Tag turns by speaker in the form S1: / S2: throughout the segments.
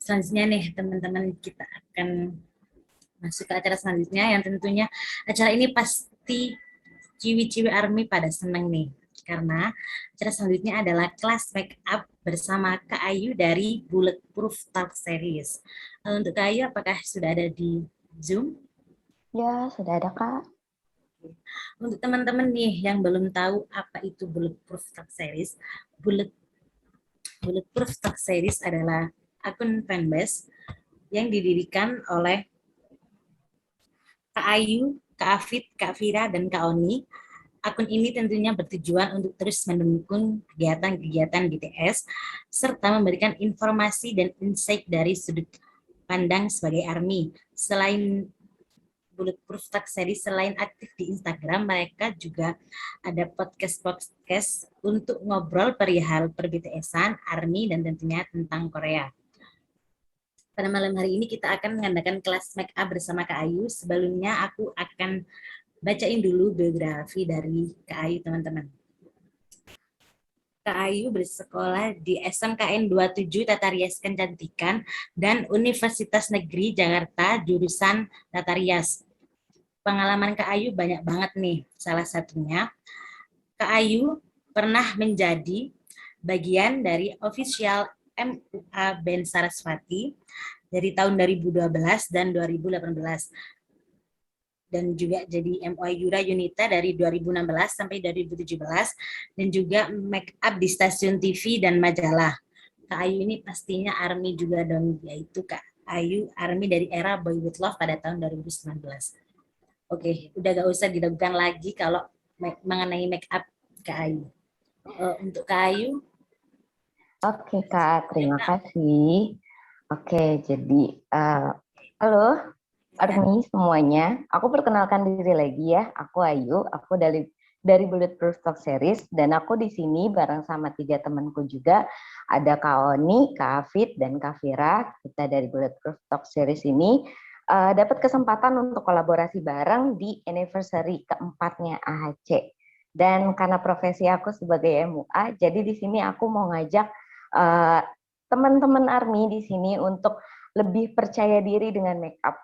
S1: selanjutnya nih teman-teman, kita akan masuk ke acara selanjutnya yang tentunya acara ini pasti ciwi-ciwi ARMY pada seneng nih, karena acara selanjutnya adalah kelas make up bersama Kak Ayu dari Bulletproof Talk Series. Untuk Kak Ayu, apakah sudah ada di Zoom?
S2: Ya, sudah ada, Kak.
S1: Untuk teman-teman nih yang belum tahu apa itu Bulletproof Talk Series, Bulletproof Talk Series adalah akun fanbase yang didirikan oleh Kak Ayu, Kak Afid, Kak Vira, dan Kak Oni. Akun ini tentunya bertujuan untuk terus mendukung kegiatan-kegiatan BTS, serta memberikan informasi dan insight dari sudut pandang sebagai ARMY. Selain Bulletproof Talk Series, selain aktif di Instagram, mereka juga ada podcast-podcast untuk ngobrol perihal per-BTS-an, ARMY, dan tentunya tentang Korea. Pada malam hari ini kita akan mengadakan kelas make up bersama Kak Ayu. Sebelumnya aku akan bacain dulu biografi dari Kak Ayu, teman-teman. Kak Ayu bersekolah di SMKN 27 Tata Rias Kecantikan dan Universitas Negeri Jakarta jurusan Tata Rias. Pengalaman Kak Ayu banyak banget nih. Salah satunya, Kak Ayu pernah menjadi bagian dari official MUA Band Sarasvati dari tahun 2012 dan 2018. Dan juga jadi MUA Yura Yunita dari 2016 sampai 2017, dan juga make up di stasiun TV dan majalah. Kak Ayu ini pastinya ARMY juga dong, yaitu Kak Ayu ARMY dari era Boy With Love pada tahun 2019. Oke, udah gak usah diragukan lagi kalau mengenai make up Kak Ayu. Untuk Kak Ayu.
S2: Oke, Kak. Terima kasih. Oke, jadi halo ARMY semuanya. Aku perkenalkan diri lagi ya. Aku Ayu. Aku dari Bulletproof Talk Series, dan aku di sini bareng sama 3 temanku juga. Ada Kak Oni, Kak Afid, dan Kak Vira. Kita dari Bulletproof Talk Series ini dapat kesempatan untuk kolaborasi bareng di anniversary keempatnya AHC. Dan karena profesi aku sebagai MUA, jadi di sini aku mau ngajak teman-teman ARMY di sini untuk lebih percaya diri dengan make up.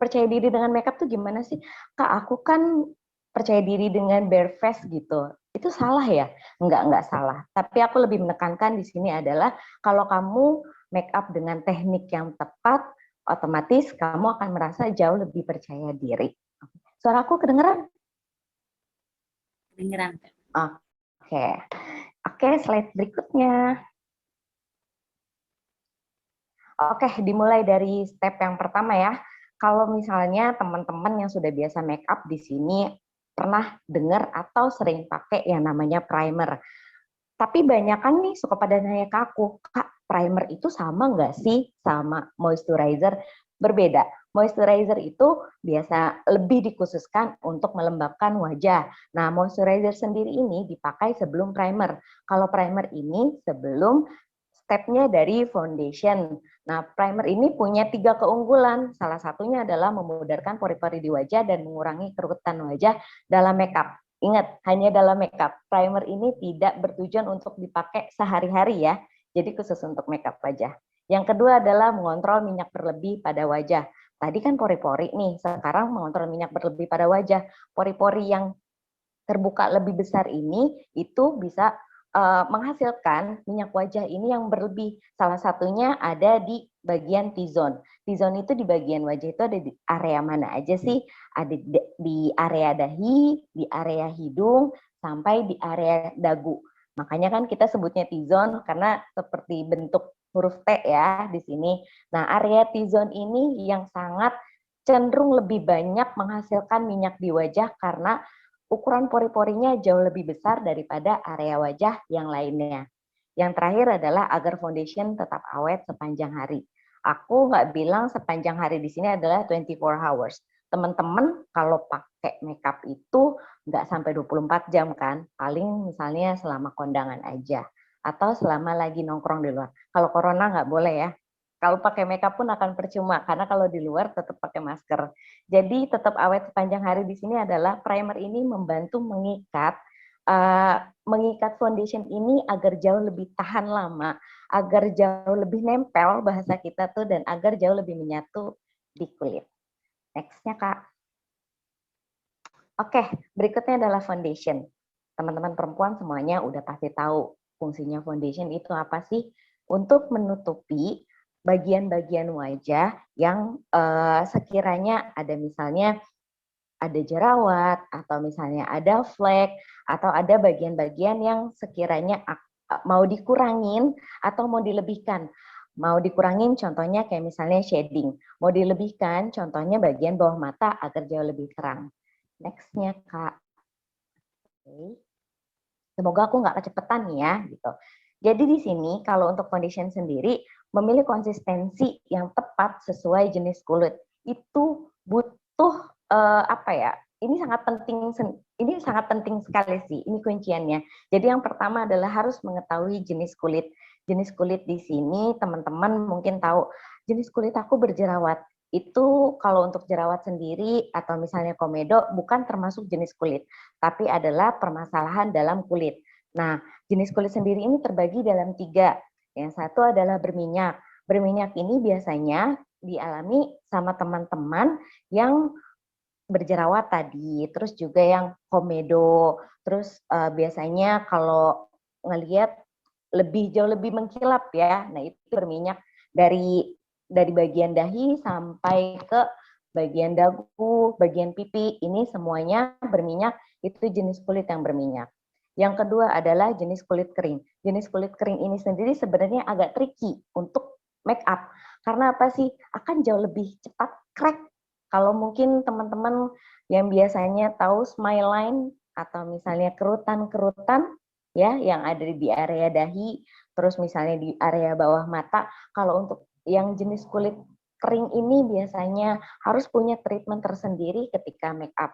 S2: Percaya diri dengan make up tuh gimana sih? Kak, aku kan percaya diri dengan bare face gitu. Itu salah ya? Enggak salah. Tapi aku lebih menekankan di sini adalah kalau kamu make up dengan teknik yang tepat, otomatis kamu akan merasa jauh lebih percaya diri. Suaraku kedengeran?
S1: Kedengeran.
S2: Oke, slide berikutnya. Oke, dimulai dari step yang pertama ya. Kalau misalnya teman-teman yang sudah biasa make up di sini pernah dengar atau sering pakai yang namanya primer. Tapi banyak kan nih suka pada nanya ke aku, Kak, primer itu sama nggak sih sama moisturizer? Berbeda. Moisturizer itu biasa lebih dikhususkan untuk melembabkan wajah. Nah, moisturizer sendiri ini dipakai sebelum primer. Kalau primer ini sebelum stepnya dari foundation. Nah, primer ini punya 3 keunggulan. Salah satunya adalah memudarkan pori-pori di wajah dan mengurangi kerutan wajah dalam makeup. Ingat, hanya dalam makeup. Primer ini tidak bertujuan untuk dipakai sehari-hari ya. Jadi khusus untuk makeup wajah. Yang kedua adalah mengontrol minyak berlebih pada wajah. Tadi kan pori-pori nih, sekarang mengontrol minyak berlebih pada wajah. Pori-pori yang terbuka lebih besar ini itu bisa menghasilkan minyak wajah ini yang berlebih. Salah satunya ada di bagian T-zone. T-zone itu di bagian wajah itu ada di area mana aja sih? Ada di area dahi, di area hidung, sampai di area dagu. Makanya kan kita sebutnya T-zone karena seperti bentuk huruf T ya di sini. Nah, area T-zone ini yang sangat cenderung lebih banyak menghasilkan minyak di wajah karena ukuran pori-porinya jauh lebih besar daripada area wajah yang lainnya. Yang terakhir adalah agar foundation tetap awet sepanjang hari. Aku nggak bilang sepanjang hari di sini adalah 24 hours. Teman-teman kalau pakai makeup itu nggak sampai 24 jam kan, paling misalnya selama kondangan aja. Atau selama lagi nongkrong di luar. Kalau corona nggak boleh ya. Kalau pakai makeup pun akan percuma, karena kalau di luar tetap pakai masker. Jadi tetap awet sepanjang hari di sini adalah primer ini membantu mengikat mengikat foundation ini agar jauh lebih tahan lama, agar jauh lebih nempel bahasa kita tuh, dan agar jauh lebih menyatu di kulit. Next-nya, Kak. Oke, berikutnya adalah foundation. Teman-teman perempuan semuanya udah pasti tahu fungsinya foundation itu apa sih? Untuk menutupi bagian-bagian wajah yang sekiranya ada misalnya ada jerawat, atau misalnya ada flek, atau ada bagian-bagian yang sekiranya mau dikurangin atau mau dilebihkan. Mau dikurangin contohnya kayak misalnya shading, mau dilebihkan contohnya bagian bawah mata agar jauh lebih terang. Next-nya, Kak. Oke. Semoga aku nggak kecepatan nih ya, gitu. Jadi di sini kalau untuk foundation sendiri, memilih konsistensi yang tepat sesuai jenis kulit. Itu butuh apa ya? Ini sangat penting sekali sih. Ini kunciannya. Jadi yang pertama adalah harus mengetahui jenis kulit. Jenis kulit di sini teman-teman mungkin tahu jenis kulit aku berjerawat. Itu kalau untuk jerawat sendiri atau misalnya komedo bukan termasuk jenis kulit, tapi adalah permasalahan dalam kulit. Nah, jenis kulit sendiri ini terbagi dalam 3. Yang satu adalah berminyak. Berminyak ini biasanya dialami sama teman-teman yang berjerawat tadi, terus juga yang komedo, terus biasanya kalau ngelihat jauh lebih mengkilap ya. Nah, itu berminyak dari bagian dahi sampai ke bagian dagu, bagian pipi, ini semuanya berminyak, itu jenis kulit yang berminyak. Yang kedua adalah jenis kulit kering. Jenis kulit kering ini sendiri sebenarnya agak tricky untuk make up. Karena apa sih? Akan jauh lebih cepat crack. Kalau mungkin teman-teman yang biasanya tahu smile line atau misalnya kerutan-kerutan ya yang ada di area dahi, terus misalnya di area bawah mata, kalau untuk yang jenis kulit kering ini biasanya harus punya treatment tersendiri ketika make up.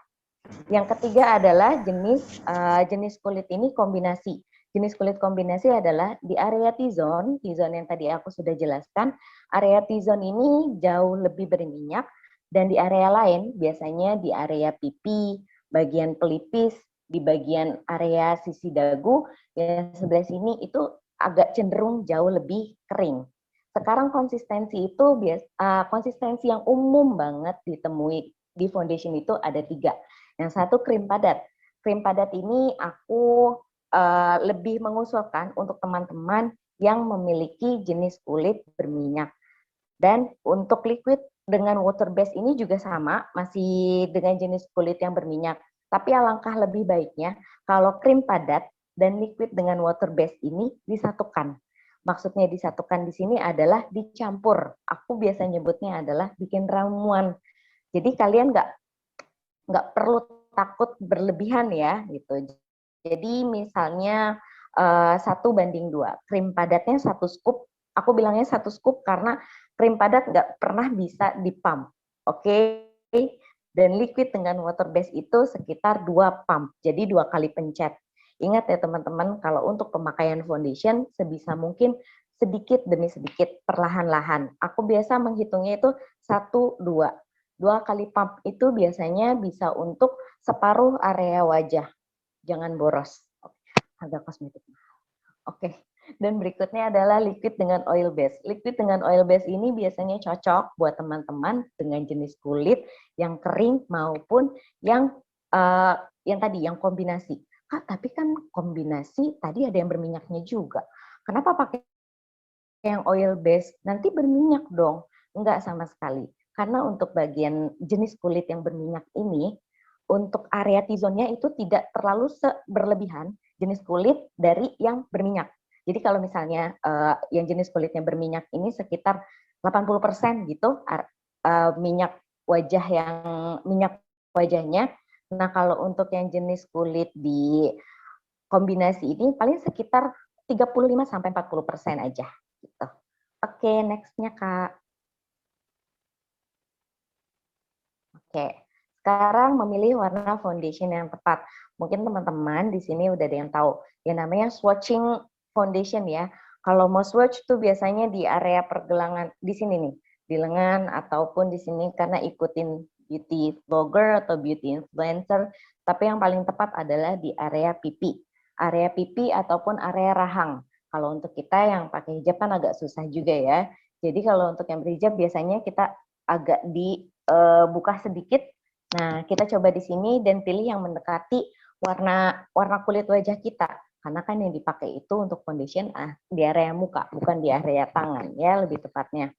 S2: Yang ketiga adalah jenis kulit ini kombinasi. Jenis kulit kombinasi adalah di area T-zone yang tadi aku sudah jelaskan, area T-zone ini jauh lebih berminyak, dan di area lain biasanya di area pipi, bagian pelipis, di bagian area sisi dagu, yang sebelah sini itu agak cenderung jauh lebih kering. Sekarang konsistensi yang umum banget ditemui di foundation itu ada 3. Yang satu krim padat. Krim padat ini aku lebih mengusulkan untuk teman-teman yang memiliki jenis kulit berminyak. Dan untuk liquid dengan water base ini juga sama, masih dengan jenis kulit yang berminyak. Tapi alangkah lebih baiknya kalau krim padat dan liquid dengan water base ini disatukan. Maksudnya disatukan di sini adalah dicampur. Aku biasa nyebutnya adalah bikin ramuan. Jadi kalian nggak perlu takut berlebihan ya gitu. Jadi misalnya 1:2, krim padatnya 1 scoop. Aku bilangnya 1 scoop karena krim padat nggak pernah bisa dipump. Oke. Dan liquid dengan water base itu sekitar 2 pump. Jadi 2 kali pencet. Ingat ya teman-teman, kalau untuk pemakaian foundation sebisa mungkin sedikit demi sedikit, perlahan-lahan. Aku biasa menghitungnya itu 1-2. 2 kali pump itu biasanya bisa untuk separuh area wajah. Jangan boros. Harga kosmetik. Oke. Dan berikutnya adalah liquid dengan oil base. Liquid dengan oil base ini biasanya cocok buat teman-teman dengan jenis kulit yang kering maupun yang tadi yang kombinasi. Kak, tapi kan kombinasi tadi ada yang berminyaknya juga. Kenapa pakai yang oil base? Nanti berminyak dong. Enggak sama sekali. Karena untuk bagian jenis kulit yang berminyak ini, untuk area T-zone-nya itu tidak terlalu berlebihan jenis kulit dari yang berminyak. Jadi kalau misalnya yang jenis kulitnya berminyak ini sekitar 80% gitu minyak wajahnya. Nah, kalau untuk yang jenis kulit di kombinasi ini paling sekitar 35-40% aja gitu. Oke, next-nya Kak. Oke. Sekarang memilih warna foundation yang tepat. Mungkin teman-teman di sini udah ada yang tahu. Yang namanya swatching foundation ya. Kalau mau swatch tuh biasanya di area pergelangan di sini nih, di lengan ataupun di sini karena ikutin beauty vlogger atau beauty influencer, tapi yang paling tepat adalah di area pipi ataupun area rahang. Kalau untuk kita yang pakai hijab kan agak susah juga ya. Jadi kalau untuk yang berhijab biasanya kita agak dibuka sedikit. Nah, kita coba di sini dan pilih yang mendekati warna kulit wajah kita. Karena kan yang dipakai itu untuk foundation di area muka, bukan di area tangan ya lebih tepatnya.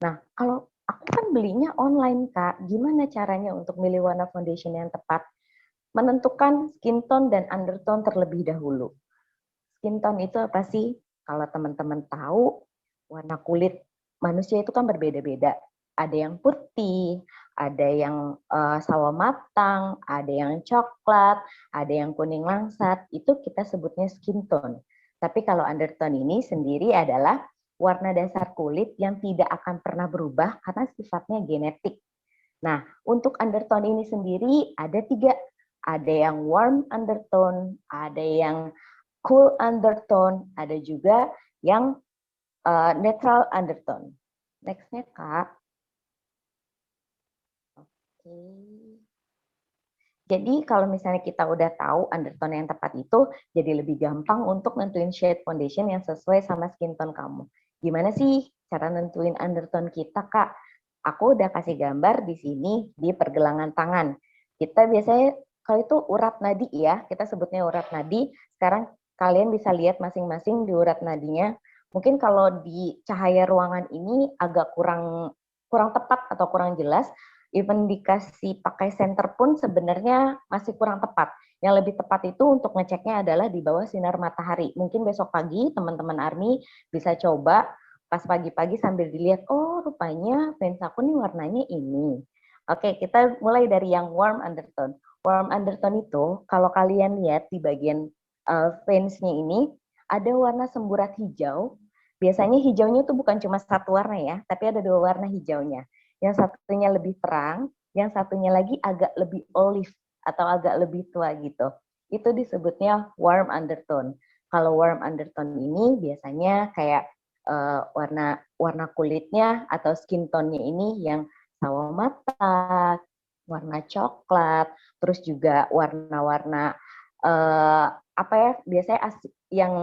S2: Nah, kalau aku kan belinya online, Kak. Gimana caranya untuk milih warna foundation yang tepat? Menentukan skin tone dan undertone terlebih dahulu. Skin tone itu apa sih? Kalau teman-teman tahu, warna kulit manusia itu kan berbeda-beda. Ada yang putih, ada yang sawo matang, ada yang coklat, ada yang kuning langsat. Itu kita sebutnya skin tone. Tapi kalau undertone ini sendiri adalah warna dasar kulit yang tidak akan pernah berubah karena sifatnya genetik. Nah, untuk undertone ini sendiri ada 3. Ada yang warm undertone, ada yang cool undertone, ada juga yang neutral undertone. Next-nya, Kak. Oke. Jadi kalau misalnya kita udah tahu undertone yang tepat itu, jadi lebih gampang untuk nentuin shade foundation yang sesuai sama skin tone kamu. Gimana sih cara nentuin undertone kita, Kak? Aku udah kasih gambar di sini di pergelangan tangan. Kita biasanya, kalau itu urat nadi ya, kita sebutnya urat nadi. Sekarang kalian bisa lihat masing-masing di urat nadinya. Mungkin kalau di cahaya ruangan ini agak kurang tepat atau kurang jelas, even dikasih pakai senter pun sebenarnya masih kurang tepat. Yang lebih tepat itu untuk ngeceknya adalah di bawah sinar matahari. Mungkin besok pagi teman-teman ARMY bisa coba pas pagi-pagi sambil dilihat, oh rupanya fans aku nih warnanya ini. Oke, kita mulai dari yang warm undertone. Warm undertone itu kalau kalian lihat di bagian fansnya ini ada warna semburat hijau. Biasanya hijaunya itu bukan cuma satu warna ya, tapi ada 2 warna hijaunya. Yang satunya lebih terang, yang satunya lagi agak lebih olive atau agak lebih tua gitu. Itu disebutnya warm undertone. Kalau warm undertone ini biasanya kayak warna kulitnya atau skin tone-nya ini yang sawo mata, warna coklat, terus juga warna-warna apa ya, biasanya yang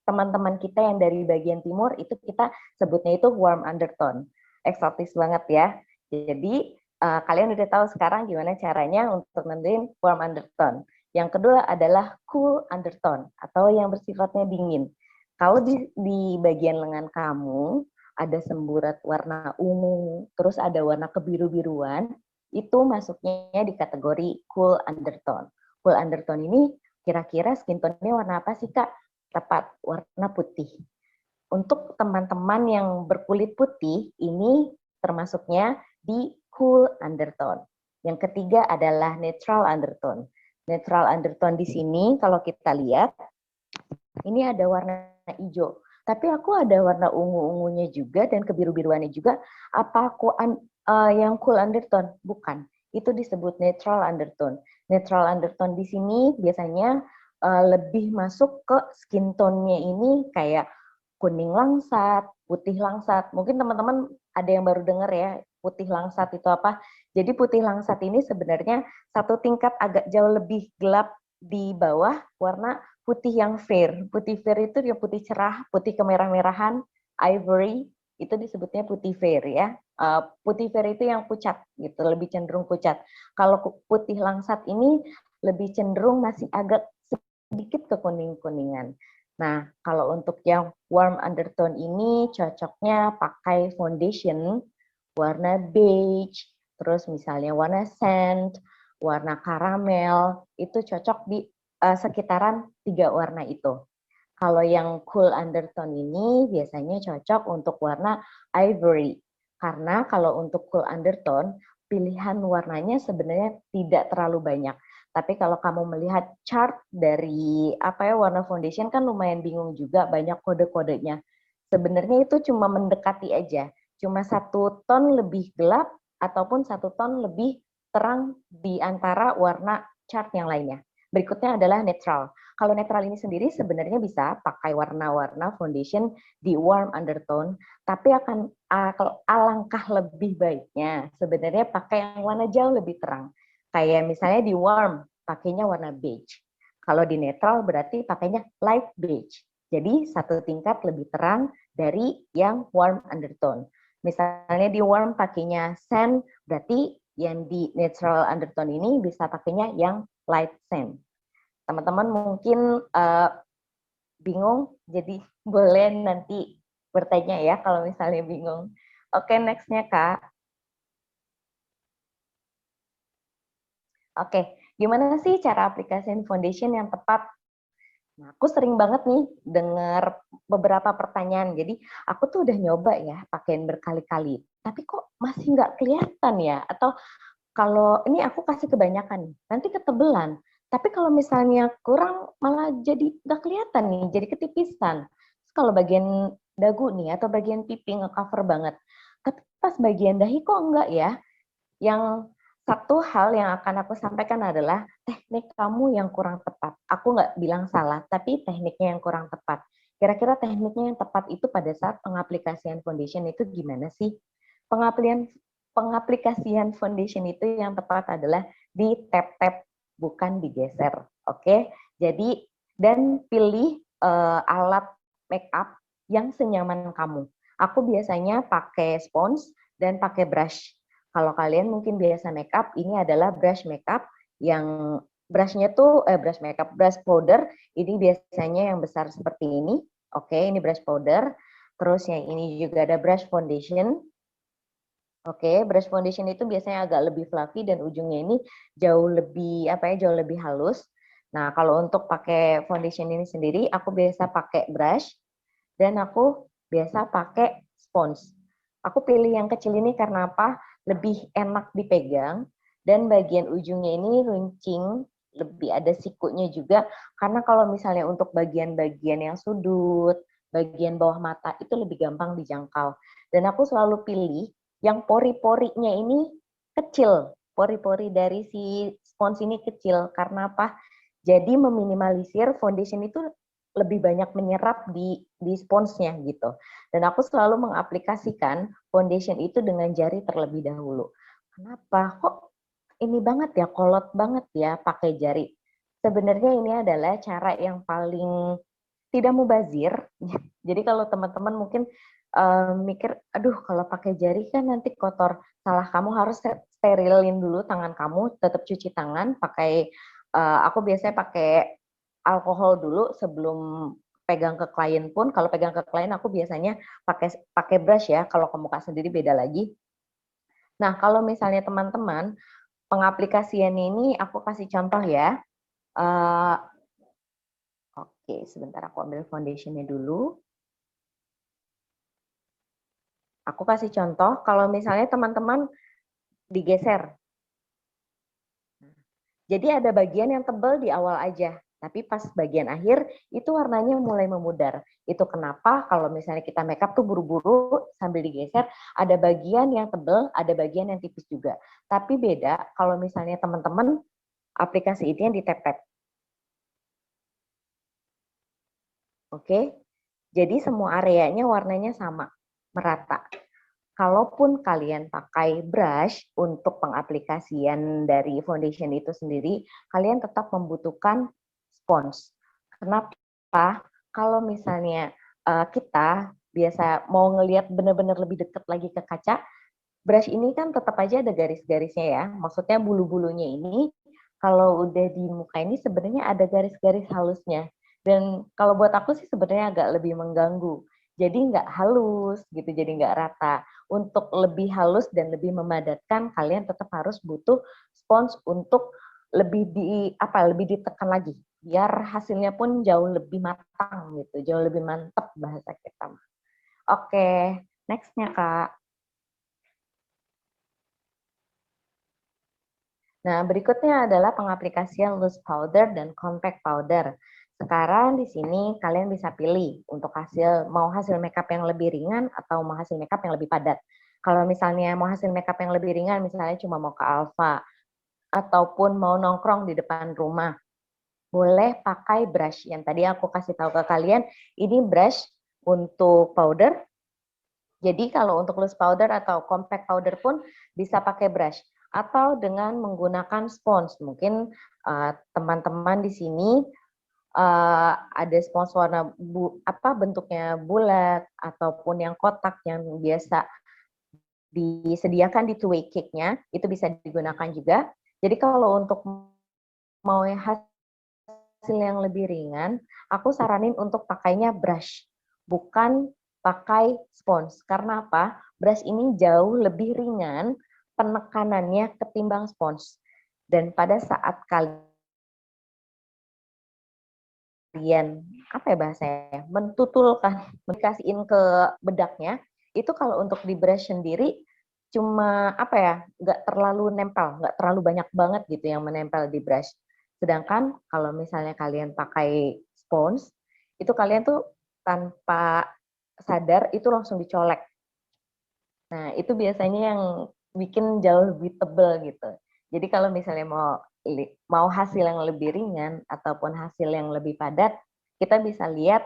S2: teman-teman kita yang dari bagian timur itu kita sebutnya itu warm undertone. Eksotis banget ya. Jadi kalian udah tahu sekarang gimana caranya untuk nentuin warm undertone. Yang kedua adalah cool undertone atau yang bersifatnya dingin. Kalau di bagian lengan kamu ada semburat warna ungu, terus ada warna kebiru-biruan, itu masuknya di kategori cool undertone. Cool undertone ini kira-kira skin tone-nya warna apa sih, Kak? Tepat, warna putih. Untuk teman-teman yang berkulit putih, ini termasuknya di cool undertone. Yang ketiga adalah neutral undertone. Neutral undertone di sini kalau kita lihat, ini ada warna hijau. Tapi aku ada warna ungu-ungunya juga dan kebiru-biruannya juga. Apa aku yang cool undertone? Bukan. Itu disebut neutral undertone. Neutral undertone di sini biasanya lebih masuk ke skin tone-nya ini kayak kuning langsat, putih langsat. Mungkin teman-teman ada yang baru dengar ya, putih langsat itu apa. Jadi putih langsat ini sebenarnya satu tingkat agak jauh lebih gelap di bawah warna putih yang fair. Putih fair itu yang putih cerah, putih kemerah-merahan, ivory, itu disebutnya putih fair ya. Putih fair itu yang pucat gitu, lebih cenderung pucat. Kalau putih langsat ini lebih cenderung masih agak sedikit kekuning-kuningan. Nah, kalau untuk yang warm undertone ini cocoknya pakai foundation warna beige, terus misalnya warna sand, warna karamel, itu cocok di sekitaran 3 warna itu. Kalau yang cool undertone ini biasanya cocok untuk warna ivory. Karena kalau untuk cool undertone, pilihan warnanya sebenarnya tidak terlalu banyak. Tapi kalau kamu melihat chart dari warna foundation kan lumayan bingung juga, banyak kode-kodenya. Sebenarnya itu cuma mendekati aja, cuma 1 ton lebih gelap ataupun 1 ton lebih terang di antara warna chart yang lainnya. Berikutnya adalah netral. Kalau netral ini sendiri sebenarnya bisa pakai warna-warna foundation di warm undertone, tapi akan alangkah lebih baiknya sebenarnya pakai yang warna jauh lebih terang. Kayak misalnya di warm, pakainya warna beige. Kalau di neutral berarti pakainya light beige. Jadi satu tingkat lebih terang dari yang warm undertone. Misalnya di warm pakainya sand, berarti yang di neutral undertone ini bisa pakainya yang light sand. Teman-teman mungkin bingung, jadi boleh nanti bertanya ya kalau misalnya bingung. Oke, next-nya Kak. Oke, gimana sih cara aplikasiin foundation yang tepat? Nah, aku sering banget nih dengar beberapa pertanyaan. Jadi aku tuh udah nyoba ya pakein berkali-kali, tapi kok masih nggak kelihatan ya? Atau kalau ini aku kasih kebanyakan, nanti ketebelan. Tapi kalau misalnya kurang malah jadi nggak kelihatan nih, jadi ketipisan. Terus kalau bagian dagu nih atau bagian pipi nge-cover banget. Tapi pas bagian dahi kok enggak ya? Yang satu hal yang akan aku sampaikan adalah teknik kamu yang kurang tepat. Aku nggak bilang salah, tapi tekniknya yang kurang tepat. Kira-kira tekniknya yang tepat itu pada saat pengaplikasian foundation itu gimana sih? Pengaplikasian foundation itu yang tepat adalah di tap-tap, bukan digeser. Oke, jadi dan pilih alat make up yang senyaman kamu. Aku biasanya pakai spons dan pakai brush. Kalau kalian mungkin biasa makeup, ini adalah brush makeup yang brushnya tuh brush powder. Ini biasanya yang besar seperti ini. Oke, ini brush powder. Terus yang ini juga ada brush foundation. Oke, brush foundation itu biasanya agak lebih fluffy dan ujungnya ini jauh lebih jauh lebih halus. Nah, kalau untuk pakai foundation ini sendiri, aku biasa pakai brush dan aku biasa pakai spons. Aku pilih yang kecil ini karena apa? Lebih enak dipegang dan bagian ujungnya ini runcing, lebih ada sikunya juga. Karena kalau misalnya untuk bagian-bagian yang sudut, bagian bawah mata itu lebih gampang dijangkau. Dan aku selalu pilih yang pori-porinya ini kecil. Pori-pori dari si spons ini kecil. Karena apa? Jadi meminimalisir foundation itu lebih banyak menyerap di sponsnya gitu. Dan aku selalu mengaplikasikan foundation itu dengan jari terlebih dahulu. Kenapa? Kok ini banget ya, kolot banget ya pakai jari. Sebenarnya ini adalah cara yang paling tidak mubazir. Jadi kalau teman-teman mungkin mikir, aduh kalau pakai jari kan nanti kotor. Salah, kamu harus sterilin dulu tangan kamu, tetap cuci tangan, pakai aku biasanya pakai alkohol dulu sebelum pegang ke klien pun. Kalau pegang ke klien aku biasanya pakai brush ya. Kalau ke muka sendiri beda lagi. Nah, kalau misalnya teman-teman pengaplikasian ini aku kasih contoh ya. Oke, sebentar aku ambil foundationnya dulu. Aku kasih contoh, kalau misalnya teman-teman digeser. Jadi ada bagian yang tebal di awal aja, tapi pas bagian akhir itu warnanya mulai memudar. Itu kenapa kalau misalnya kita makeup tuh buru-buru sambil digeser, ada bagian yang tebal, ada bagian yang tipis juga. Tapi beda kalau misalnya teman-teman aplikasi ini yang di tap-tap. Oke, jadi semua areanya warnanya sama, merata. Kalaupun kalian pakai brush untuk pengaplikasian dari foundation itu sendiri, kalian tetap membutuhkan spons. Kenapa? Kalau misalnya kita biasa mau ngelihat benar-benar lebih dekat lagi ke kaca, brush ini kan tetap aja ada garis-garisnya ya. Maksudnya bulu-bulunya ini kalau udah di muka ini sebenarnya ada garis-garis halusnya. Dan kalau buat aku sih sebenarnya agak lebih mengganggu. Jadi nggak halus gitu, jadi nggak rata. Untuk lebih halus dan lebih memadatkan, kalian tetap harus butuh spons untuk lebih ditekan lagi, biar hasilnya pun jauh lebih matang gitu, jauh lebih mantap bahasa kita. Oke, next-nya Kak. Nah, berikutnya adalah pengaplikasian loose powder dan compact powder. Sekarang di sini kalian bisa pilih untuk mau hasil makeup yang lebih ringan atau mau hasil makeup yang lebih padat. Kalau misalnya mau hasil makeup yang lebih ringan, misalnya cuma mau ke Alfa ataupun mau nongkrong di depan rumah, boleh pakai brush. Yang tadi aku kasih tahu ke kalian, ini brush untuk powder. Jadi kalau untuk loose powder atau compact powder pun bisa pakai brush atau dengan menggunakan spons. Mungkin teman-teman di sini ada spons warna bentuknya bulat ataupun yang kotak yang biasa disediakan di two-way cake-nya, itu bisa digunakan juga. Jadi kalau untuk mau hasil yang lebih ringan, aku saranin untuk pakainya brush, bukan pakai spons. Karena apa? Brush ini jauh lebih ringan penekanannya ketimbang spons. Dan pada saat kalian apa ya bahasanya, mentutulkan, dikasihin ke bedaknya, itu kalau untuk di brush sendiri cuma apa ya, nggak terlalu nempel, nggak terlalu banyak banget gitu yang menempel di brush. Sedangkan kalau misalnya kalian pakai spons, itu kalian tuh tanpa sadar itu langsung dicolek. Nah, itu biasanya yang bikin jauh lebih tebel gitu. Jadi kalau misalnya mau hasil yang lebih ringan ataupun hasil yang lebih padat, kita bisa lihat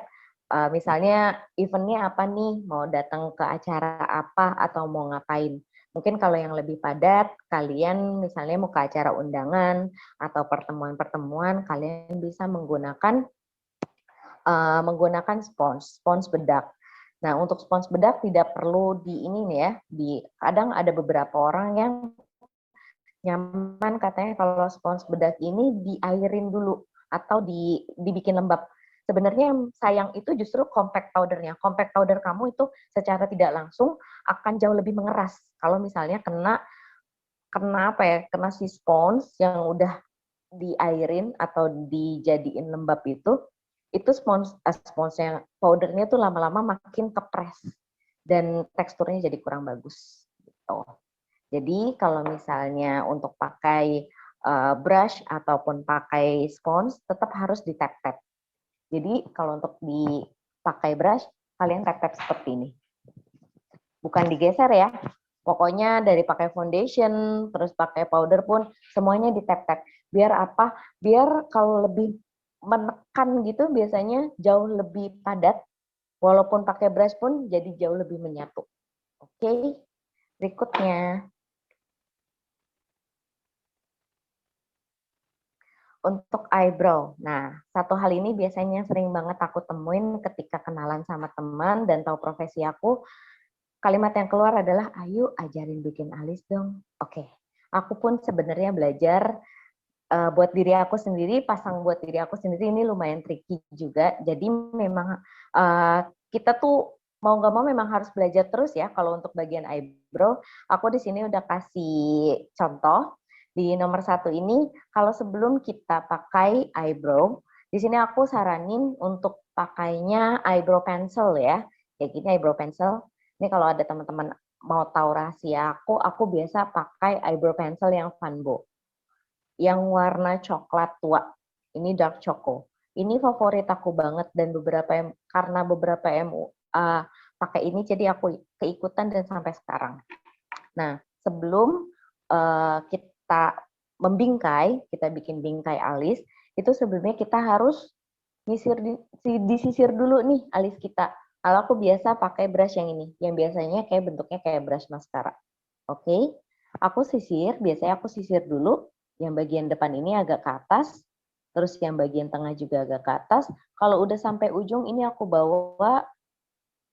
S2: misalnya eventnya apa nih, mau datang ke acara apa atau mau ngapain. Mungkin kalau yang lebih padat, kalian misalnya mau ke acara undangan atau pertemuan-pertemuan, kalian bisa menggunakan spons bedak. Nah, untuk spons bedak tidak perlu di ini nih ya, kadang ada beberapa orang yang nyaman katanya kalau spons bedak ini diairin dulu atau dibikin lembab. Sebenarnya yang sayang itu justru compact powdernya. Compact powder kamu itu secara tidak langsung akan jauh lebih mengeras kalau misalnya kena si spons yang udah diairin atau dijadiin lembab itu sponsnya powdernya tuh lama-lama makin kepres dan teksturnya jadi kurang bagus gitu. Jadi kalau misalnya untuk pakai brush ataupun pakai spons tetap harus di tap-tap. Jadi kalau untuk dipakai brush kalian tap-tap seperti ini. Bukan digeser ya. Pokoknya dari pakai foundation terus pakai powder pun semuanya di tap-tap. Biar apa? Biar kalau lebih menekan gitu biasanya jauh lebih padat. Walaupun pakai brush pun jadi jauh lebih menyatu. Oke, berikutnya. Untuk eyebrow. Nah, satu hal ini biasanya sering banget aku temuin ketika kenalan sama teman dan tahu profesi aku, kalimat yang keluar adalah, ayo ajarin bikin alis dong. Oke, aku pun sebenarnya belajar buat diri aku sendiri, pasang buat diri aku sendiri ini lumayan tricky juga. Jadi memang kita tuh mau nggak mau memang harus belajar terus ya. Kalau untuk bagian eyebrow, aku di sini udah kasih contoh. Di nomor 1 ini, kalau sebelum kita pakai eyebrow, di sini aku saranin untuk pakainya eyebrow pencil ya. Kayak gini eyebrow pencil. Ini kalau ada teman-teman mau tahu rahasia aku biasa pakai eyebrow pencil yang Vanbo yang warna coklat tua. Ini dark choco. Ini favorit aku banget dan karena beberapa pakai ini jadi aku keikutan dan sampai sekarang. Nah, sebelum kita membingkai, kita bikin bingkai alis, itu sebelumnya kita harus disisir dulu nih alis kita. Kalau aku biasa pakai brush yang ini, yang biasanya kayak bentuknya kayak brush maskara. Oke, biasanya aku sisir dulu, yang bagian depan ini agak ke atas, terus yang bagian tengah juga agak ke atas. Kalau udah sampai ujung ini aku bawa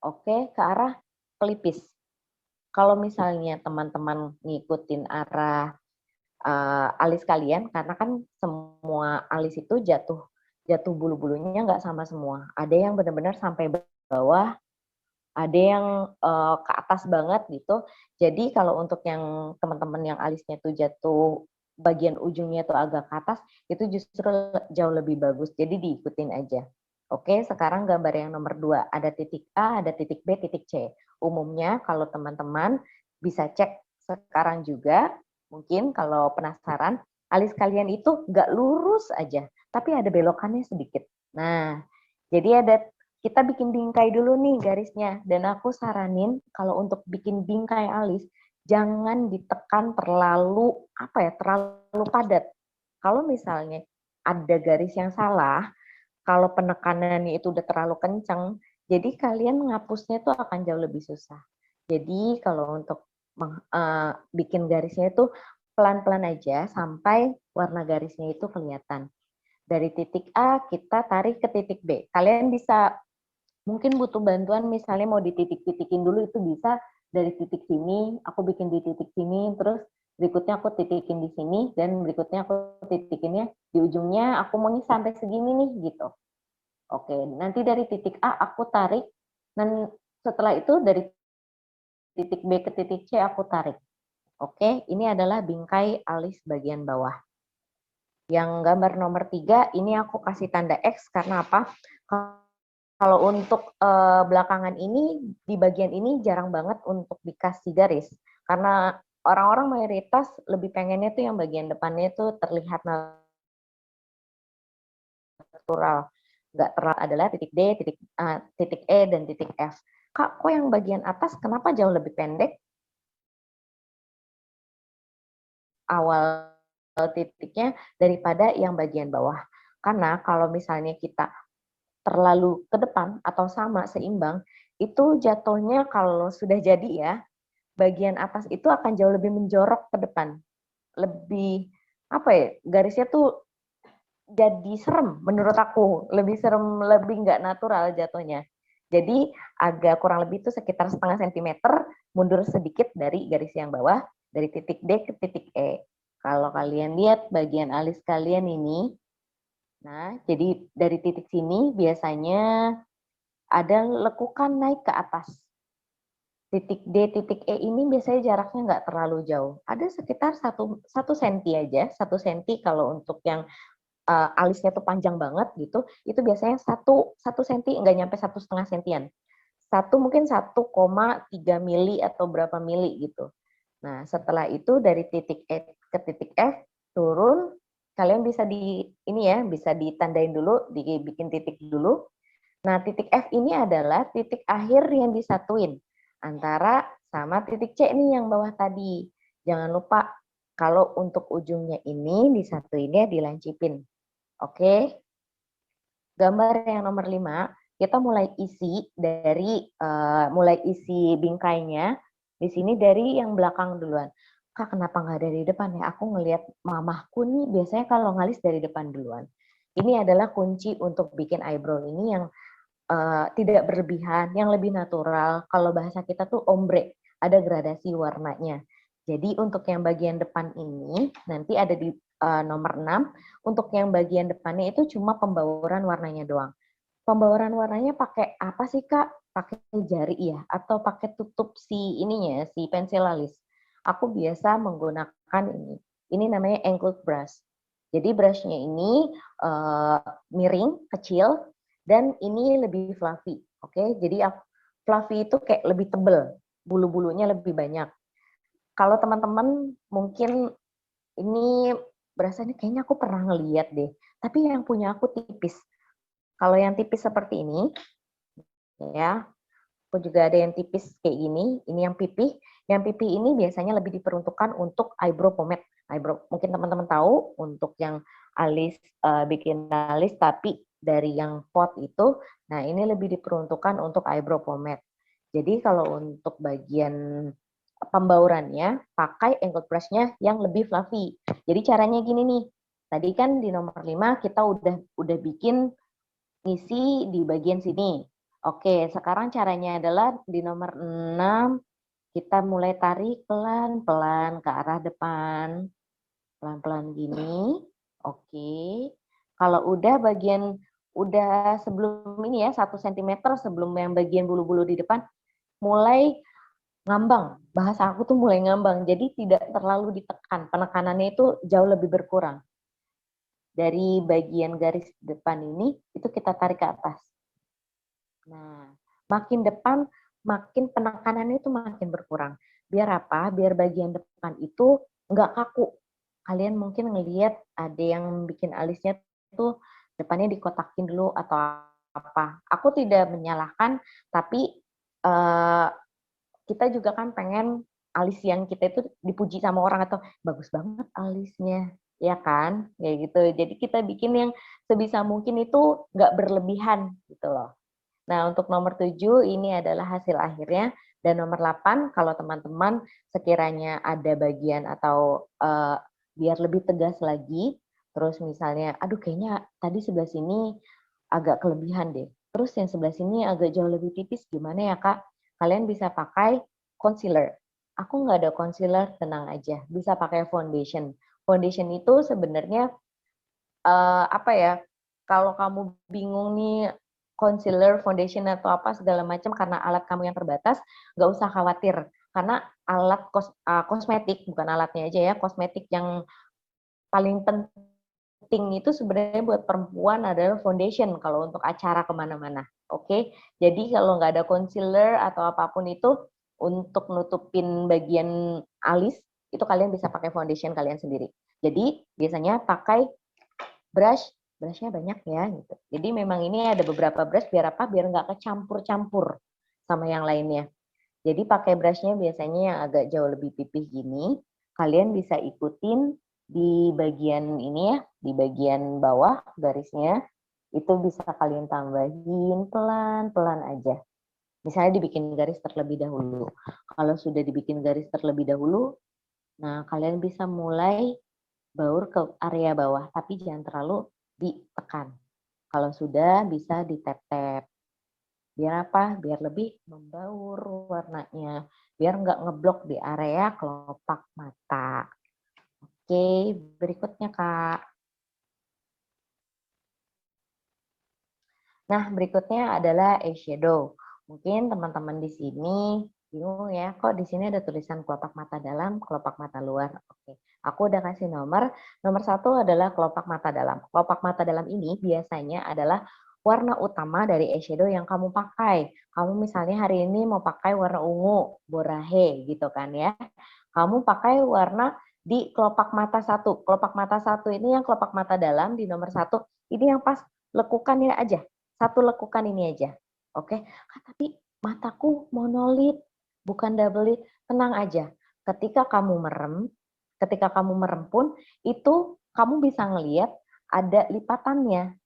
S2: ke arah pelipis. Kalau misalnya teman-teman ngikutin arah alis kalian, karena kan semua alis itu jatuh bulu-bulunya nggak sama semua. Ada yang benar-benar sampai bawah, ada yang ke atas banget gitu. Jadi kalau untuk yang teman-teman yang alisnya tuh jatuh bagian ujungnya tuh agak ke atas, itu justru jauh lebih bagus. Jadi diikutin aja. Oke, sekarang gambar yang nomor 2. Ada titik A, ada titik B, titik C. Umumnya kalau teman-teman bisa cek sekarang juga, mungkin kalau penasaran, alis kalian itu nggak lurus aja, tapi ada belokannya sedikit. Nah, jadi kita bikin bingkai dulu nih garisnya. Dan aku saranin kalau untuk bikin bingkai alis, jangan ditekan terlalu padat. Kalau misalnya ada garis yang salah, kalau penekanannya itu udah terlalu kencang, jadi kalian ngapusnya tuh akan jauh lebih susah. Jadi kalau untuk bikin garisnya itu pelan-pelan aja sampai warna garisnya itu kelihatan. Dari titik A kita tarik ke titik B. Kalian bisa mungkin butuh bantuan misalnya mau dititik-titikin dulu itu bisa dari titik sini, aku bikin di titik sini, terus berikutnya aku titikin di sini, dan berikutnya aku titikinnya di ujungnya aku maunya sampai segini nih gitu. Oke, nanti dari titik A aku tarik, dan setelah itu dari titik B ke titik C aku tarik. Oke, ini adalah bingkai alis bagian bawah. Yang gambar nomor 3, ini aku kasih tanda X karena apa? Kalau untuk belakangan ini, di bagian ini jarang banget untuk dikasih garis. Karena orang-orang mayoritas lebih pengennya tuh yang bagian depannya itu terlihat natural. Nggak terlalu adalah titik D, titik E, dan titik F. Kak, kok yang bagian atas kenapa jauh lebih pendek? Awal titiknya daripada yang bagian bawah. Karena kalau misalnya kita terlalu ke depan atau sama seimbang, itu jatuhnya kalau sudah jadi ya, bagian atas itu akan jauh lebih menjorok ke depan. Lebih apa ya, garisnya tuh jadi serem menurut aku, lebih serem, lebih nggak natural jatuhnya. Jadi agak kurang lebih itu sekitar setengah sentimeter mundur sedikit dari garis yang bawah, dari titik D ke titik E. Kalau kalian lihat bagian alis kalian ini, nah jadi dari titik sini biasanya ada lekukan naik ke atas. Titik D, titik E ini biasanya jaraknya nggak terlalu jauh. Ada sekitar 1 senti aja, 1 senti kalau untuk yang alisnya tuh panjang banget gitu, itu biasanya 1 senti, nggak nyampe 1,5 sentian. Mungkin 1,3 mili atau berapa mili gitu. Nah, setelah itu dari titik E ke titik F turun, kalian bisa ini ya, bisa ditandain dulu, dibikin titik dulu. Nah, titik F ini adalah titik akhir yang disatuin antara sama titik C nih yang bawah tadi. Jangan lupa kalau untuk ujungnya ini disatuinnya dilancipin. Oke. Gambar yang nomor 5, kita mulai isi dari mulai isi bingkainya. Di sini dari yang belakang duluan. Kak, kenapa nggak dari depan ya? Aku ngelihat mamahku nih biasanya kalau ngalis dari depan duluan. Ini adalah kunci untuk bikin eyebrow ini yang tidak berlebihan, yang lebih natural. Kalau bahasa kita tuh ombre, ada gradasi warnanya. Jadi untuk yang bagian depan ini nanti ada di nomor 6. Untuk yang bagian depannya itu cuma pembauran warnanya doang. Pembauran warnanya pakai apa sih Kak? Pakai jari ya? Atau pakai tutup si ininya, si pensil alis? Aku biasa menggunakan ini. Ini namanya angled brush. Jadi brushnya ini miring, kecil, dan ini lebih fluffy. Oke, jadi fluffy itu kayak lebih tebel, bulu-bulunya lebih banyak. Kalau teman-teman mungkin ini berasanya kayaknya aku pernah ngeliat deh, tapi yang punya aku tipis. Kalau yang tipis seperti ini, ya, aku juga ada yang tipis kayak gini, ini yang pipih. Yang pipih ini biasanya lebih diperuntukkan untuk eyebrow pomade. Eyebrow, mungkin teman-teman tahu untuk yang alis, bikin alis tapi dari yang pot itu, nah ini lebih diperuntukkan untuk eyebrow pomade. Jadi kalau untuk bagian pembaurannya, pakai angled brush-nya yang lebih fluffy. Jadi caranya gini nih, tadi kan di nomor 5 kita udah bikin ngisi di bagian sini. Oke, sekarang caranya adalah di nomor 6 kita mulai tarik pelan-pelan ke arah depan. Pelan-pelan gini. Oke. Kalau udah sebelum ini ya, 1 sentimeter sebelum yang bagian bulu-bulu di depan, mulai ngambang. Bahasa aku tuh mulai ngambang. Jadi tidak terlalu ditekan. Penekanannya itu jauh lebih berkurang. Dari bagian garis depan ini, itu kita tarik ke atas. Nah, makin depan, makin penekanannya itu makin berkurang. Biar apa? Biar bagian depan itu nggak kaku. Kalian mungkin ngelihat ada yang bikin alisnya tuh depannya dikotakin dulu atau apa. Aku tidak menyalahkan, tapi kita juga kan pengen alis yang kita itu dipuji sama orang atau bagus banget alisnya, ya kan? Kayak gitu. Jadi kita bikin yang sebisa mungkin itu nggak berlebihan gitu loh. Nah, untuk nomor 7 ini adalah hasil akhirnya Dan nomor 8, kalau teman-teman sekiranya ada bagian atau biar lebih tegas lagi, terus misalnya, aduh kayaknya tadi sebelah sini agak kelebihan deh. Terus yang sebelah sini agak jauh lebih tipis, gimana ya Kak? Kalian bisa pakai concealer. Aku nggak ada concealer, tenang aja. Bisa pakai foundation. Foundation itu sebenarnya apa ya? Kalau kamu bingung nih concealer, foundation atau apa segala macam karena alat kamu yang terbatas, nggak usah khawatir. Karena alat kosmetik, bukan alatnya aja ya, kosmetik yang paling penting itu sebenarnya buat perempuan adalah foundation kalau untuk acara kemana-mana. Oke, jadi kalau nggak ada concealer atau apapun itu untuk nutupin bagian alis itu kalian bisa pakai foundation kalian sendiri. Jadi biasanya pakai brushnya banyak ya gitu. Jadi memang ini ada beberapa brush biar apa? Biar nggak kecampur-campur sama yang lainnya. Jadi pakai brushnya biasanya yang agak jauh lebih pipih gini. Kalian bisa ikutin di bagian ini ya, di bagian bawah garisnya. Itu bisa kalian tambahin pelan-pelan aja. Misalnya dibikin garis terlebih dahulu. Kalau sudah dibikin garis terlebih dahulu, nah kalian bisa mulai baur ke area bawah, tapi jangan terlalu ditekan. Kalau sudah bisa ditap-tap. Biar apa? Biar lebih membaur warnanya. Biar nggak ngeblok di area kelopak mata. Oke, berikutnya Kak. Nah, berikutnya adalah eyeshadow. Mungkin teman-teman di sini bingung ya, kok di sini ada tulisan kelopak mata dalam, kelopak mata luar. Oke, aku udah kasih nomor. Nomor 1 adalah kelopak mata dalam. Kelopak mata dalam ini biasanya adalah warna utama dari eyeshadow yang kamu pakai. Kamu misalnya hari ini mau pakai warna ungu, borahe gitu kan ya. Kamu pakai warna di kelopak mata 1. Kelopak mata 1 ini yang kelopak mata dalam di nomor 1. Ini yang pas lekukannya aja. Satu lekukan ini aja. Oke, tapi mataku monolit, bukan double lid. Tenang aja. Ketika kamu merem pun itu kamu bisa ngelihat ada lipatannya.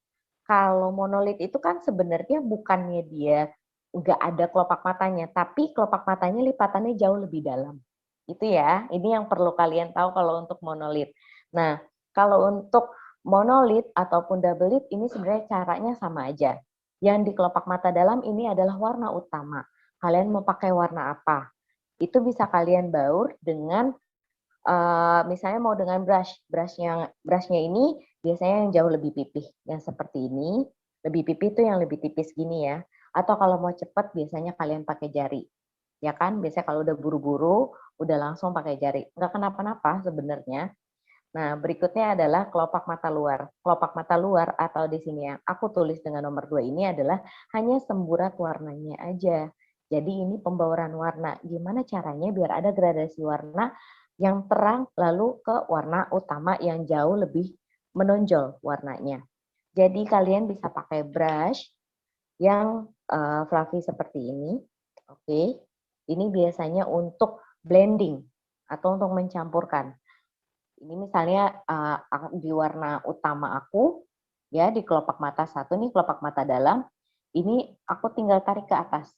S2: Kalau monolit itu kan sebenarnya bukannya dia nggak ada kelopak matanya, tapi kelopak matanya lipatannya jauh lebih dalam. Itu ya, ini yang perlu kalian tahu kalau untuk monolit. Nah, kalau untuk monolit ataupun double lid ini sebenarnya caranya sama aja. Yang di kelopak mata dalam ini adalah warna utama. Kalian mau pakai warna apa? Itu bisa kalian baur dengan misalnya mau dengan brushnya ini biasanya yang jauh lebih pipih, yang seperti ini. Lebih pipih itu yang lebih tipis gini ya. Atau kalau mau cepat biasanya kalian pakai jari. Ya kan, biasanya kalau udah buru-buru, udah langsung pakai jari. Nggak kenapa-napa sebenarnya. Nah, berikutnya adalah kelopak mata luar. Kelopak mata luar atau di sini yang aku tulis dengan nomor 2 ini adalah hanya semburat warnanya aja. Jadi ini pembauran warna. Gimana caranya biar ada gradasi warna yang terang lalu ke warna utama yang jauh lebih menonjol warnanya. Jadi kalian bisa pakai brush yang fluffy seperti ini. Oke. Ini biasanya untuk blending atau untuk mencampurkan. Ini misalnya di warna utama aku, ya di kelopak mata 1 nih, kelopak mata dalam, ini aku tinggal tarik ke atas.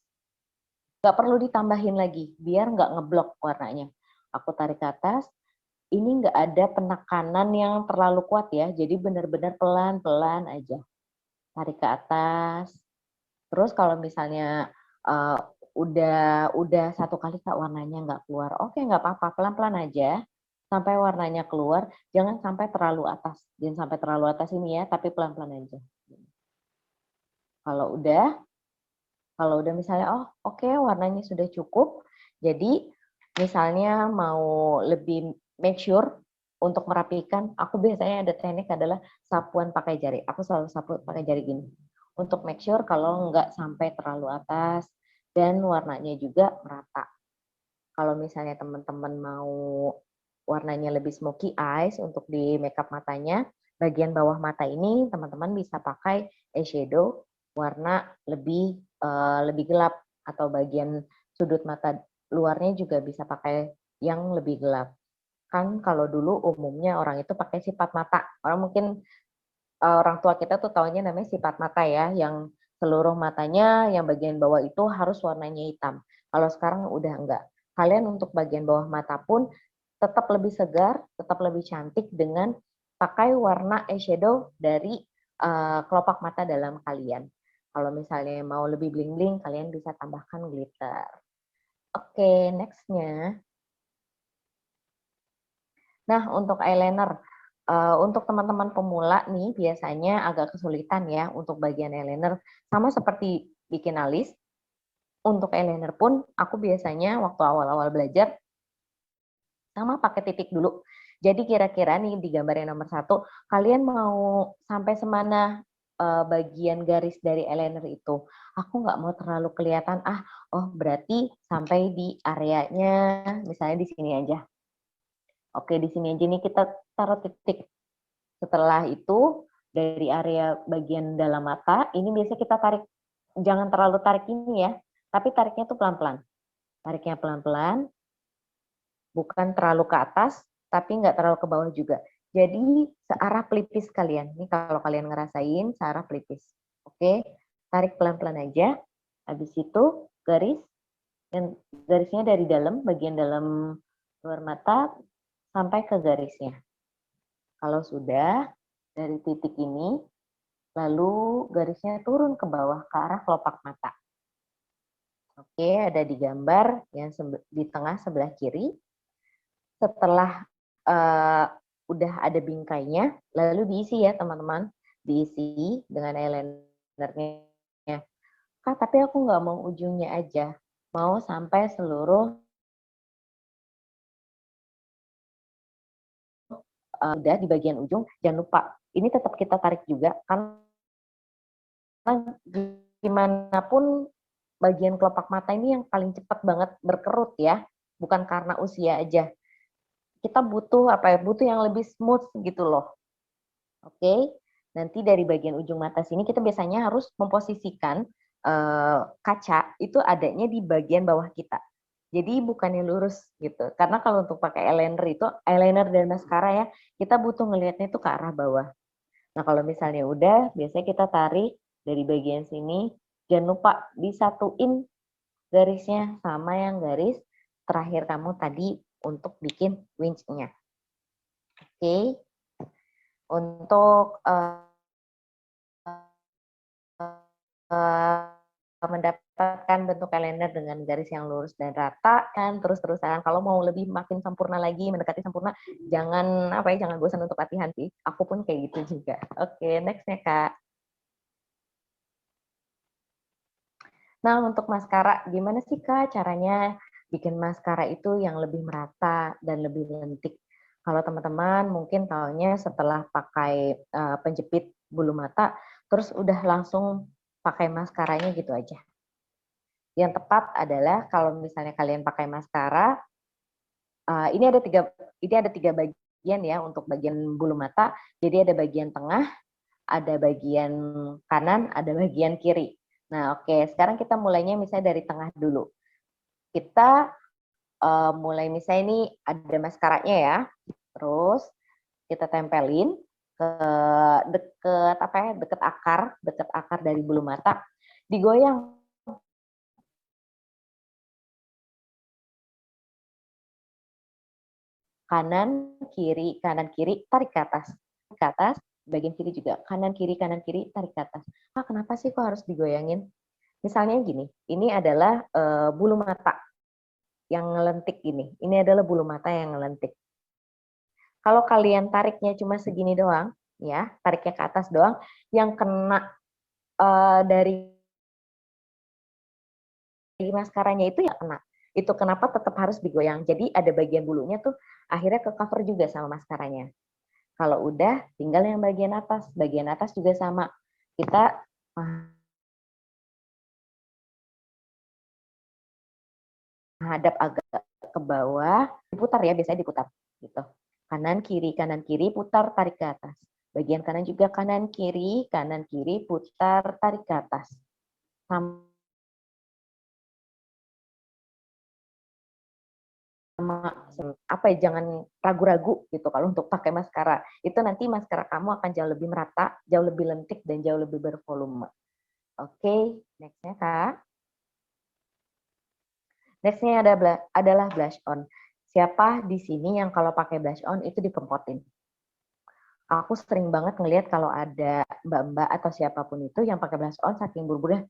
S2: Nggak perlu ditambahin lagi, biar nggak ngeblok warnanya. Aku tarik ke atas, ini nggak ada penekanan yang terlalu kuat ya, jadi benar-benar pelan-pelan aja. Tarik ke atas. Terus kalau misalnya uh, udah 1 kali Kak warnanya nggak keluar, oke nggak apa-apa, pelan-pelan aja sampai warnanya keluar, jangan sampai terlalu atas, jangan sampai terlalu atas ini ya, tapi pelan-pelan aja. Kalau udah misalnya, oh oke warnanya sudah cukup, jadi misalnya mau lebih make sure untuk merapikan, aku biasanya ada teknik adalah sapuan pakai jari. Aku selalu sapu pakai jari gini. Untuk make sure kalau nggak sampai terlalu atas dan warnanya juga merata. Kalau misalnya teman-teman mau warnanya lebih smoky eyes untuk di makeup matanya, bagian bawah mata ini teman-teman bisa pakai eyeshadow warna lebih gelap atau bagian sudut mata luarnya juga bisa pakai yang lebih gelap. Kan kalau dulu umumnya orang itu pakai sifat mata. Orang mungkin orang tua kita tuh taunya namanya sifat mata ya, yang seluruh matanya yang bagian bawah itu harus warnanya hitam. Kalau sekarang udah enggak. Kalian untuk bagian bawah mata pun tetap lebih segar, tetap lebih cantik dengan pakai warna eyeshadow dari kelopak mata dalam kalian. Kalau misalnya mau lebih bling-bling, kalian bisa tambahkan glitter. Oke, next-nya. Nah, untuk eyeliner, untuk teman-teman pemula nih biasanya agak kesulitan ya untuk bagian eyeliner. Sama seperti bikin alis, untuk eyeliner pun aku biasanya waktu awal-awal belajar sama pakai titik dulu. Jadi kira-kira nih di gambar yang nomor 1, kalian mau sampai semana bagian garis dari eyeliner itu. Aku nggak mau terlalu kelihatan, oh berarti sampai di areanya, misalnya di sini aja. Oke, di sini aja nih kita taruh titik. Setelah itu, dari area bagian dalam mata, ini biasa kita tarik, jangan terlalu tarik ini ya, tapi tariknya tuh pelan-pelan. Tariknya pelan-pelan, bukan terlalu ke atas, tapi nggak terlalu ke bawah juga. Jadi searah pelipis kalian. Ini kalau kalian ngerasain searah pelipis. Oke, tarik pelan-pelan aja. Habis itu garis, dan garisnya dari dalam, bagian dalam luar mata, sampai ke garisnya. Kalau sudah, dari titik ini, lalu garisnya turun ke bawah ke arah kelopak mata. Oke, ada di gambar yang di tengah sebelah kiri. Setelah udah ada bingkainya, lalu diisi ya teman-teman, diisi dengan eyelinernya. Kak, tapi aku nggak mau ujungnya aja, mau sampai seluruh udah di bagian ujung. Jangan lupa, ini tetap kita tarik juga, karena gimana pun bagian kelopak mata ini yang paling cepat banget berkerut ya, bukan karena usia aja. Kita butuh apa ya? Butuh yang lebih smooth gitu loh. Oke, nanti dari bagian ujung mata sini kita biasanya harus memposisikan kaca itu adanya di bagian bawah kita. Jadi bukannya lurus gitu. Karena kalau untuk pakai eyeliner itu, eyeliner dan maskara ya, kita butuh ngelihatnya itu ke arah bawah. Nah kalau misalnya udah, biasanya kita tarik dari bagian sini. Jangan lupa disatuin garisnya sama yang garis terakhir kamu tadi untuk bikin winch-nya. Oke, untuk mendapatkan bentuk kalender dengan garis yang lurus dan rata kan terus-terusan. Kalau mau lebih makin sempurna lagi, mendekati sempurna, jangan apa ya, jangan bosan untuk latihan sih. Aku pun kayak gitu juga. Oke, next-nya Kak. Nah, untuk maskara, gimana sih Kak caranya bikin maskara itu yang lebih merata dan lebih lentik? Kalau teman-teman mungkin taunya setelah pakai penjepit bulu mata, terus udah langsung pakai maskaranya gitu aja. Yang tepat adalah kalau misalnya kalian pakai maskara, ini ada tiga bagian ya untuk bagian bulu mata. Jadi ada bagian tengah, ada bagian kanan, ada bagian kiri. Nah, oke, sekarang kita mulainya misalnya dari tengah dulu. Kita mulai misalnya ini ada maskaranya ya, terus kita tempelin ke deket apa ya, deket akar dari bulu mata, digoyang kanan kiri, tarik ke atas, bagian kiri juga kanan kiri, tarik ke atas. Kenapa sih kok harus digoyangin? Misalnya gini, ini adalah bulu mata yang ngelentik ini. Ini adalah bulu mata yang ngelentik. Kalau kalian tariknya cuma segini doang, ya, tariknya ke atas doang, yang kena dari maskaranya itu ya kena. Itu kenapa tetap harus digoyang. Jadi ada bagian bulunya tuh akhirnya ke cover juga sama maskaranya. Kalau udah, tinggal yang bagian atas. Bagian atas juga sama. Kita menghadap agak ke bawah, diputar ya, biasanya diputar gitu. Kanan kiri, putar tarik ke atas. Bagian kanan juga kanan kiri, putar tarik ke atas. Sama apa ya, jangan ragu-ragu gitu kalau untuk pakai maskara. Itu nanti maskara kamu akan jauh lebih merata, jauh lebih lentik dan jauh lebih bervolume. Oke, next-nya Kak. Next-nya adalah blush on. Siapa di sini yang kalau pakai blush on itu dikempotin? Aku sering banget ngelihat kalau ada mbak-mbak atau siapapun itu yang pakai blush on saking buru-buru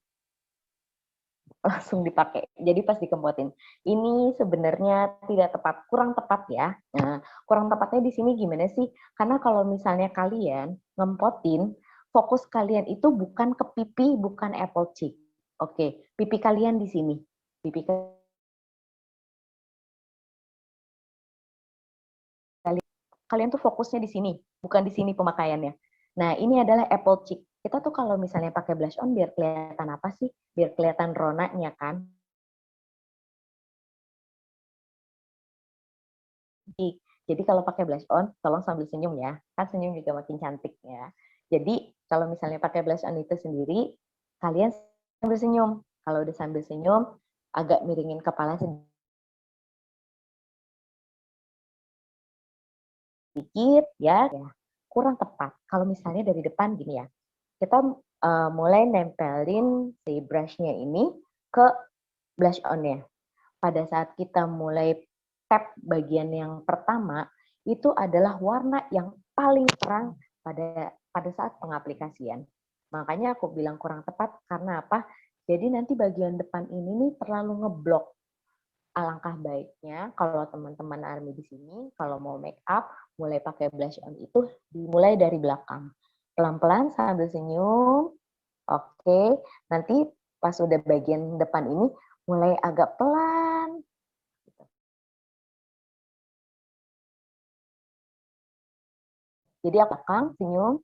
S2: langsung dipakai. Jadi pas dikempotin. Ini sebenarnya tidak tepat, kurang tepat ya. Nah, kurang tepatnya di sini gimana sih? Karena kalau misalnya kalian ngempotin, fokus kalian itu bukan ke pipi, bukan apple cheek. Oke, pipi kalian di sini. Pipi kalian tuh fokusnya di sini, bukan di sini pemakaiannya. Nah, ini adalah apple cheek. Kita tuh kalau misalnya pakai blush on biar kelihatan apa sih? Biar kelihatan ronanya kan. Jadi kalau pakai blush on, tolong sambil senyum ya. Kan senyum juga makin cantik ya. Jadi kalau misalnya pakai blush on itu sendiri, kalian sambil senyum. Kalau udah sambil senyum, agak miringin kepala sedikit ya. Kurang tepat. Kalau misalnya dari depan gini ya, kita mulai nempelin si brush-nya ini ke blush on-nya. Pada saat kita mulai tap bagian yang pertama, itu adalah warna yang paling terang pada saat pengaplikasian. Makanya aku bilang kurang tepat karena apa? Jadi nanti bagian depan ini nih terlalu ngeblok. Alangkah baiknya kalau teman-teman ARMY di sini, kalau mau make up, mulai pakai blush on itu dimulai dari belakang. Pelan-pelan sambil senyum. Oke, nanti pas udah bagian depan ini mulai agak pelan. Jadi aku belakang, senyum,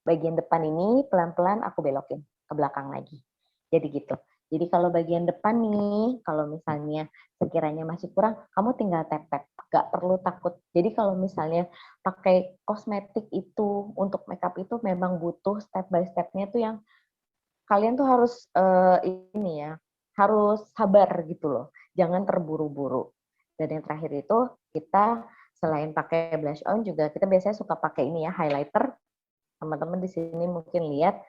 S2: bagian depan ini pelan-pelan aku belokin ke belakang lagi. Jadi gitu. Jadi kalau bagian depan nih, kalau misalnya sekiranya masih kurang, kamu tinggal tap-tap. Gak perlu takut. Jadi kalau misalnya pakai kosmetik itu, untuk makeup itu memang butuh step by step-nya tuh yang kalian tuh harus ini ya, harus sabar gitu loh. Jangan terburu-buru. Dan yang terakhir itu kita selain pakai blush on juga kita biasanya suka pakai ini ya, highlighter. Teman-teman di sini mungkin lihat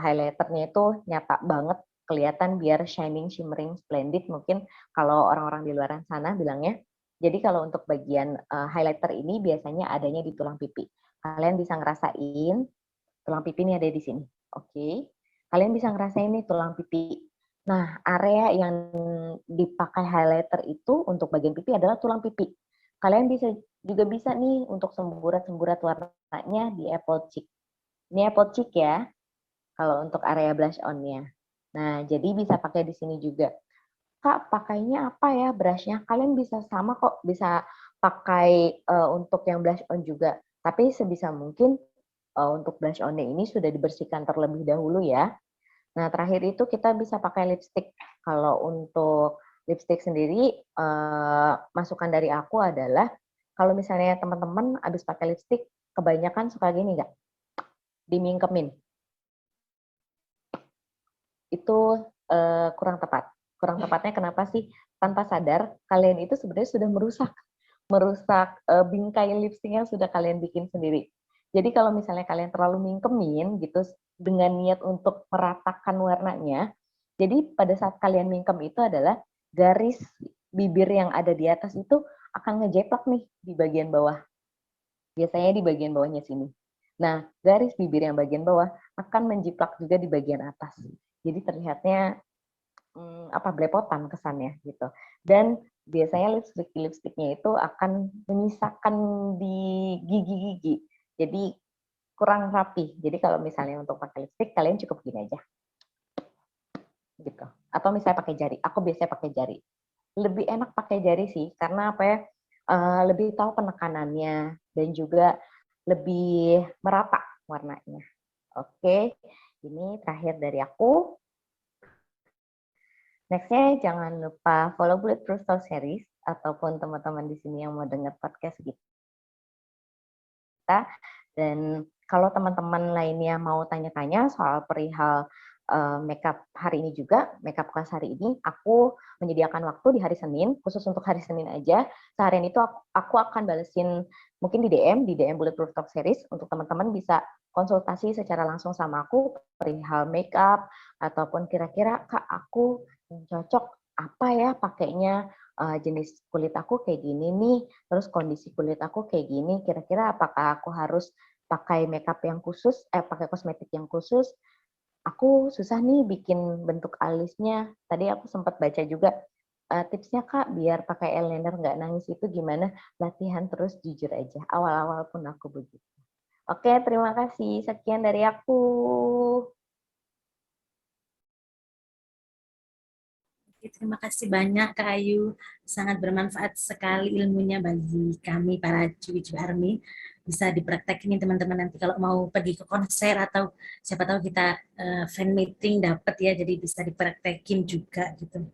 S2: highlighternya itu nyata banget kelihatan biar shining, shimmering, splendid mungkin kalau orang-orang di luar sana bilangnya. Jadi kalau untuk bagian highlighter ini biasanya adanya di tulang pipi. Kalian bisa ngerasain tulang pipi ini ada di sini. Oke. Kalian bisa ngerasain nih tulang pipi. Nah, area yang dipakai highlighter itu untuk bagian pipi adalah tulang pipi. Kalian juga bisa nih untuk semburat-semburat warnanya di apple cheek. Ini apple cheek ya, kalau untuk area blush on-nya. Nah, jadi bisa pakai di sini juga. Kak, pakainya apa ya brush-nya? Kalian bisa sama kok, bisa pakai untuk yang blush on juga. Tapi sebisa mungkin untuk blush on-nya ini sudah dibersihkan terlebih dahulu ya. Nah, terakhir itu kita bisa pakai lipstick. Kalau untuk lipstick sendiri, masukan dari aku adalah kalau misalnya teman-teman habis pakai lipstick, kebanyakan suka gini nggak? Dimingkemin. Itu kurang tepat. Kurang tepatnya kenapa sih? Tanpa sadar, kalian itu sebenarnya sudah merusak bingkai lipstick yang sudah kalian bikin sendiri. Jadi kalau misalnya kalian terlalu mingkemin gitu dengan niat untuk meratakan warnanya, jadi pada saat kalian mingkem itu adalah garis bibir yang ada di atas itu akan ngejeplak nih di bagian bawah. Biasanya di bagian bawahnya sini. Nah, garis bibir yang bagian bawah akan menjiplak juga di bagian atas. Jadi terlihatnya belepotan kesannya gitu. Dan biasanya lipstiknya itu akan menyisakan di gigi-gigi. Jadi kurang rapi. Jadi kalau misalnya untuk pakai lipstik kalian cukup gini aja. Gitu. Atau misalnya pakai jari. Aku biasanya pakai jari. Lebih enak pakai jari sih karena apa ya? Lebih tahu penekanannya dan juga lebih merata warnanya. Oke, ini terakhir dari aku. Next-nya jangan lupa follow Bulletproof Talk Series ataupun teman-teman di sini yang mau dengar podcast kita. Dan kalau teman-teman lainnya mau tanya-tanya soal perihal makeup hari ini juga, makeup kelas hari ini, aku menyediakan waktu di hari Senin, khusus untuk hari Senin aja. Seharian itu aku akan balesin mungkin di DM Bulletproof Talk Series untuk teman-teman bisa konsultasi secara langsung sama aku perihal makeup ataupun kira-kira Kak aku cocok apa ya pakainya, jenis kulit aku kayak gini nih, terus kondisi kulit aku kayak gini, kira-kira apakah aku harus pakai makeup yang khusus, pakai kosmetik yang khusus. Aku susah nih bikin bentuk alisnya. Tadi aku sempat baca juga, tipsnya Kak, biar pakai eyeliner nggak nangis itu gimana? Latihan terus, jujur aja. Awal-awal pun aku begitu. Oke, terima kasih. Sekian dari aku.
S1: Oke, terima kasih banyak Kak Ayu. Sangat bermanfaat sekali ilmunya bagi kami para cuy-cuy Army. Bisa dipraktekin nih teman-teman nanti kalau mau pergi ke konser atau siapa tahu kita fan meeting dapat ya, jadi bisa dipraktekin juga gitu.